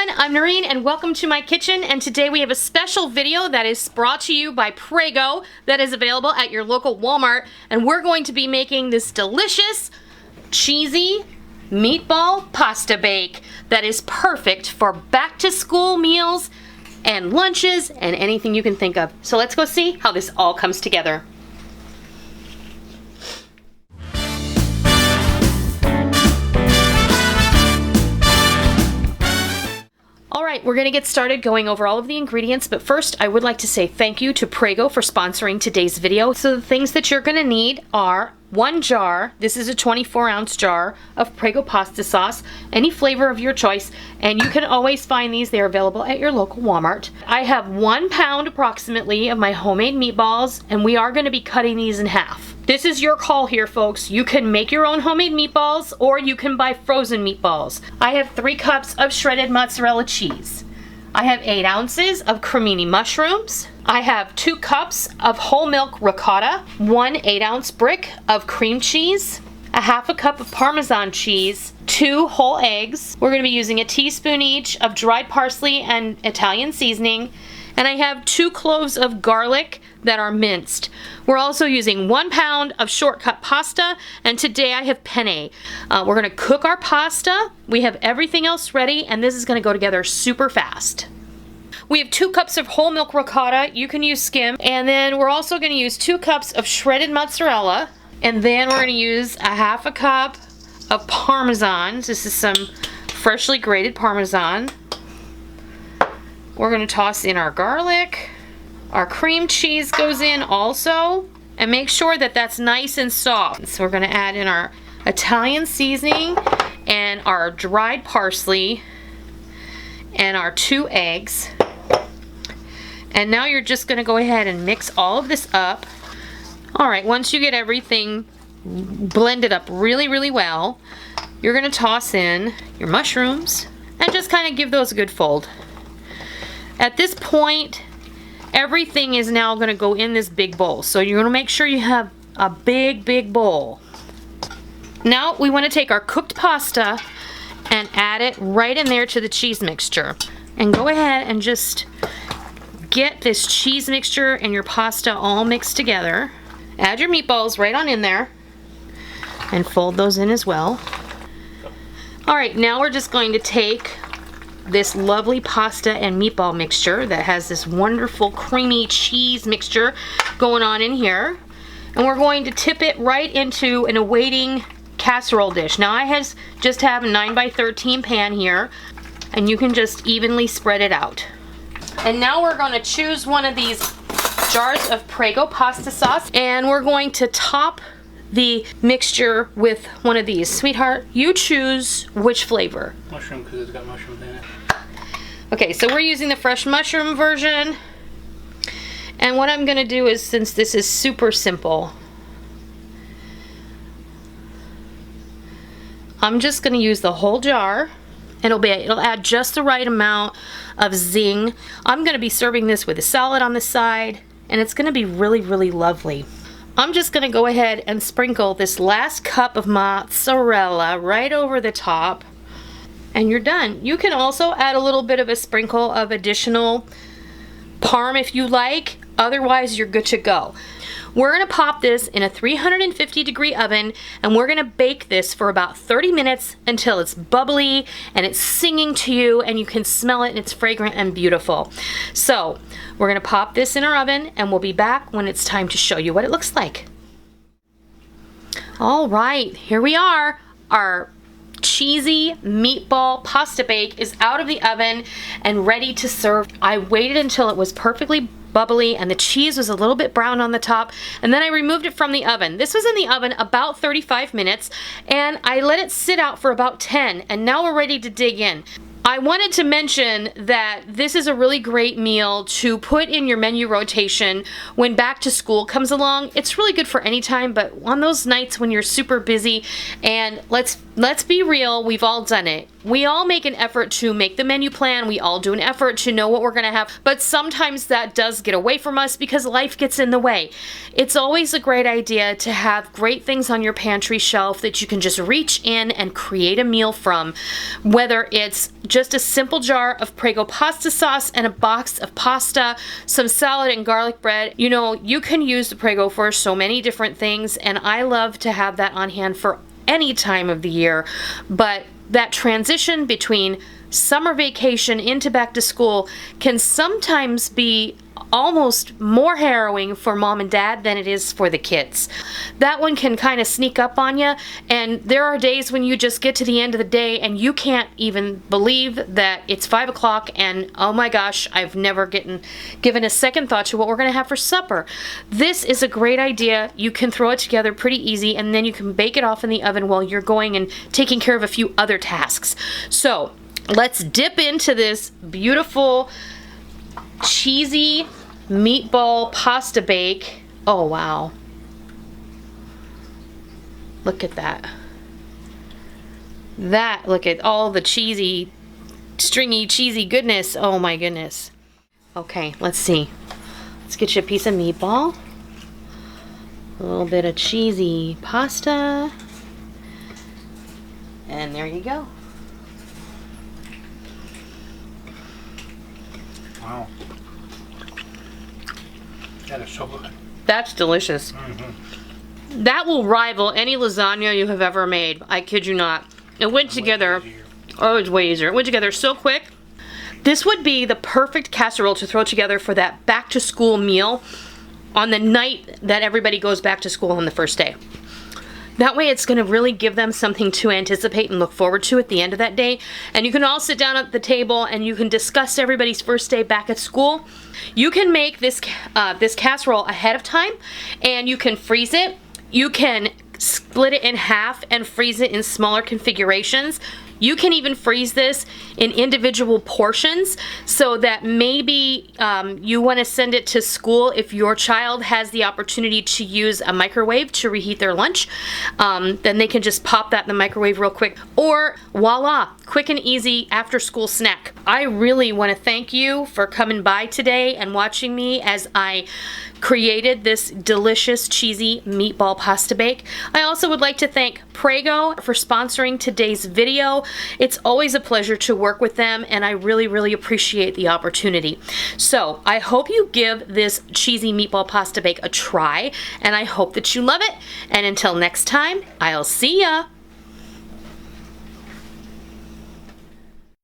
everyone, I'm Noreen and welcome to my kitchen, and today we have a special video that is brought to you by Prego that is available at your local Walmart, and we're going to be making this delicious, cheesy meatball pasta bake that is perfect for back to school meals and lunches and anything you can think of. So let's go see how this all comes together. Alright, we're going to get started going over all of the ingredients, but first I would like to say thank you to Prego for sponsoring today's video. So the things that you're going to need are one jar, this is a 24-ounce jar of Prego pasta sauce, any flavor of your choice, and you can always find these. They're available at your local Walmart. I have 1 pound approximately of my homemade meatballs, and we are going to be cutting these in half. This is your call here, folks. You can make your own homemade meatballs or you can buy frozen meatballs. I have 3 cups of shredded mozzarella cheese. I have 8 ounces of cremini mushrooms. I have 2 cups of whole milk ricotta, 1 8-ounce brick of cream cheese, a half a cup of Parmesan cheese, 2 whole eggs. We're going to be using a teaspoon each of dried parsley and Italian seasoning, and I have 2 cloves of garlic that are minced. We're also using 1 pound of shortcut pasta, and today I have penne. We're going to cook our pasta. We have everything else ready, and this is going to go together super fast. We have 2 cups of whole milk ricotta. You can use skim. And then we're also going to use 2 cups of shredded mozzarella. And then we're going to use a half a cup of Parmesan. This is some freshly grated Parmesan. We're going to toss in our garlic. Our cream cheese goes in also. And make sure that that's nice and soft. So we're going to add in our Italian seasoning and our dried parsley and our 2 eggs. And now you're just going to go ahead and mix all of this up. Alright, once you get everything blended up really, really well, you're going to toss in your mushrooms and just kind of give those a good fold. At this point, everything is now going to go in this big bowl. So you're going to make sure you have a big, big bowl. Now we want to take our cooked pasta and add it right in there to the cheese mixture. And go ahead and just get this cheese mixture and your pasta all mixed together. Add your meatballs right on in there and fold those in as well. Alright, now we're just going to take this lovely pasta and meatball mixture that has this wonderful creamy cheese mixture going on in here, and we're going to tip it right into an awaiting casserole dish. Now I just have a 9x13 pan here, and you can just evenly spread it out. And now we're going to choose one of these jars of Prego pasta sauce, and we're going to top the mixture with one of these. Sweetheart, you choose which flavor. Mushroom, because it's got mushrooms in it. Okay, so we're using the fresh mushroom version. And what I'm going to do is, since this is super simple, I'm just going to use the whole jar. It'll add just the right amount of zing. I'm going to be serving this with a salad on the side, and it's going to be really, really lovely. I'm just going to go ahead and sprinkle this last cup of mozzarella right over the top, and you're done. You can also add a little bit of a sprinkle of additional parm if you like. Otherwise, you're good to go. We're going to pop this in a 350-degree oven, and we're going to bake this for about 30 minutes until it's bubbly and it's singing to you and you can smell it and it's fragrant and beautiful. So we're going to pop this in our oven, and we'll be back when it's time to show you what it looks like. All right, here we are. Our cheesy meatball pasta bake is out of the oven and ready to serve. I waited until it was perfectly bubbly and the cheese was a little bit brown on the top, and then I removed it from the oven. This was in the oven about 35 minutes, and I let it sit out for about 10, and now we're ready to dig in. I wanted to mention that this is a really great meal to put in your menu rotation when back to school comes along. It's really good for any time, but on those nights when you're super busy, and let's be real, we've all done it. we all make an effort to make the menu plan. We all do an effort to know what we're going to have, but sometimes that does get away from us because life gets in the way. It's always a great idea to have great things on your pantry shelf that you can just reach in and create a meal from, whether it's just a simple jar of Prego pasta sauce and a box of pasta, some salad and garlic bread. You know, you can use the Prego for so many different things, and I love to have that on hand for any time of the year. But that transition between summer vacation into back to school can sometimes be almost more harrowing for mom and dad than it is for the kids. That one can kind of sneak up on you, and there are days when you just get to the end of the day and you can't even believe that it's 5 o'clock and oh my gosh, I've never given a second thought to what we're gonna have for supper. This is a great idea. You can throw it together pretty easy, and then you can bake it off in the oven while you're going and taking care of a few other tasks. So let's dip into this beautiful cheesy meatball pasta bake. Oh wow, look at that. Look at all the cheesy, stringy, cheesy goodness. Oh my goodness. Okay, let's see. Let's get you a piece of meatball, a little bit of cheesy pasta, and there you go. Wow. That is so good. That's delicious. That will rival any lasagna you have ever made. I kid you not. It went together. Oh, it's way easier. It went together so quick. This would be the perfect casserole to throw together for that back to school meal on the night that everybody goes back to school on the first day. That way it's going to really give them something to anticipate and look forward to at the end of that day. And you can all sit down at the table and you can discuss everybody's first day back at school. You can make this casserole ahead of time, and you can freeze it. You can split it in half and freeze it in smaller configurations. You can even freeze this in individual portions so that maybe you want to send it to school if your child has the opportunity to use a microwave to reheat their lunch. Then they can just pop that in the microwave real quick. Or voila, quick and easy after school snack. I really want to thank you for coming by today and watching me as I created this delicious cheesy meatball pasta bake. I also would like to thank Prego for sponsoring today's video. It's always a pleasure to work with them, and I really, really appreciate the opportunity. So I hope you give this cheesy meatball pasta bake a try, and I hope that you love it. And until next time, I'll see ya.